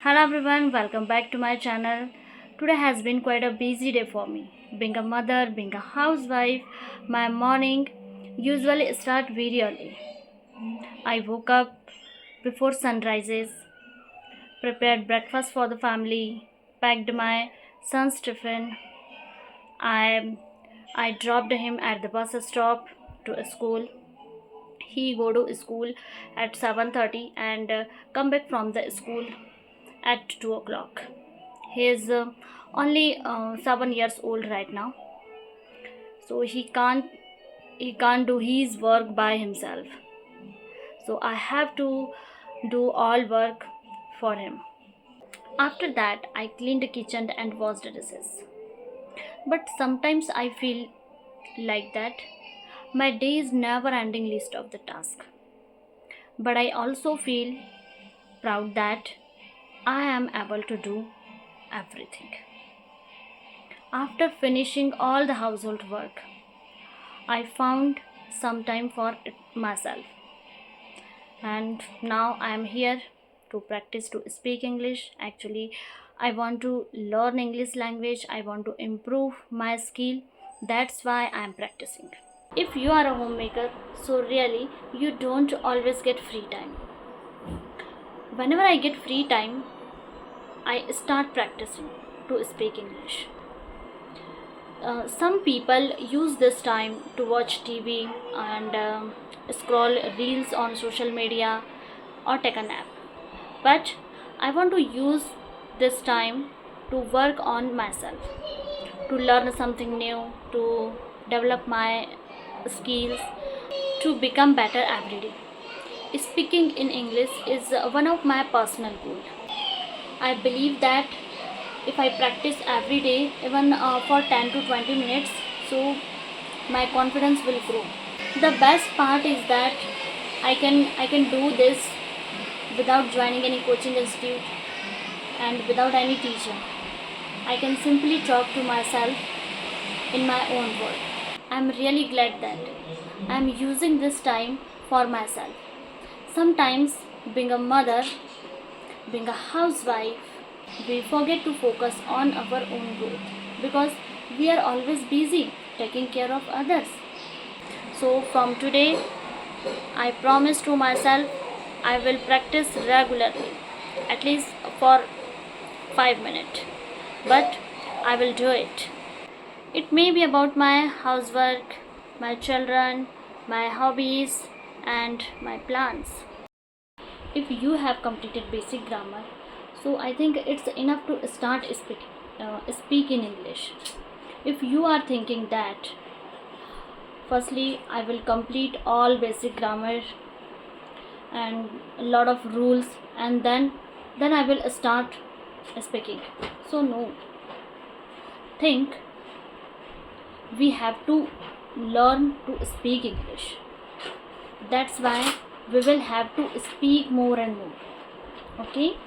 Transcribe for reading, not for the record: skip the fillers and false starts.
Hello everyone, welcome back to my channel. Today has been quite a busy day for me. Being a mother, being a housewife, my morning usually start very early. I woke up before sunrises, prepared breakfast for the family, packed my son's tiffin. I I dropped him at the bus stop to school. He go to school at 7:30 and come back from the school at 2 o'clock. He is only 7 years old right now, so he can't do his work by himself, so I have to do all work for him. After that I cleaned the kitchen and washed the dishes, but sometimes I feel like that my day is never ending list of the task, but I also feel proud that I am able to do everything. After finishing all the household work, I found some time for myself, and now I am here to practice to speak English. Actually, I want to learn English language, I want to improve my skill. That's why I am practicing. If you are a homemaker, so really you don't always get free time. Whenever I get free time, I start practicing to speak English. Some people use this time to watch TV and scroll reels on social media or take a nap. But I want to use this time to work on myself, to learn something new, to develop my skills, to become better every day. Speaking in English is one of my personal goals. I believe that if I practice every day, even for 10 to 20 minutes, so my confidence will grow. The best part is that I can do this without joining any coaching institute and without any teacher. I can simply talk to myself in my own words. I'm really glad that I'm using this time for myself. Sometimes being a mother, being a housewife, we forget to focus on our own growth because we are always busy taking care of others. So, from today, I promise to myself I will practice regularly, at least for 5 minutes, but I will do it. It may be about my housework, my children, my hobbies, and my plans. If you have completed basic grammar, so I think it's enough to start speak in English. If you are thinking that firstly I will complete all basic grammar and a lot of rules, and then I will start speaking, so no, think we have to learn to speak English. That's why we will have to speak more and more. Okay.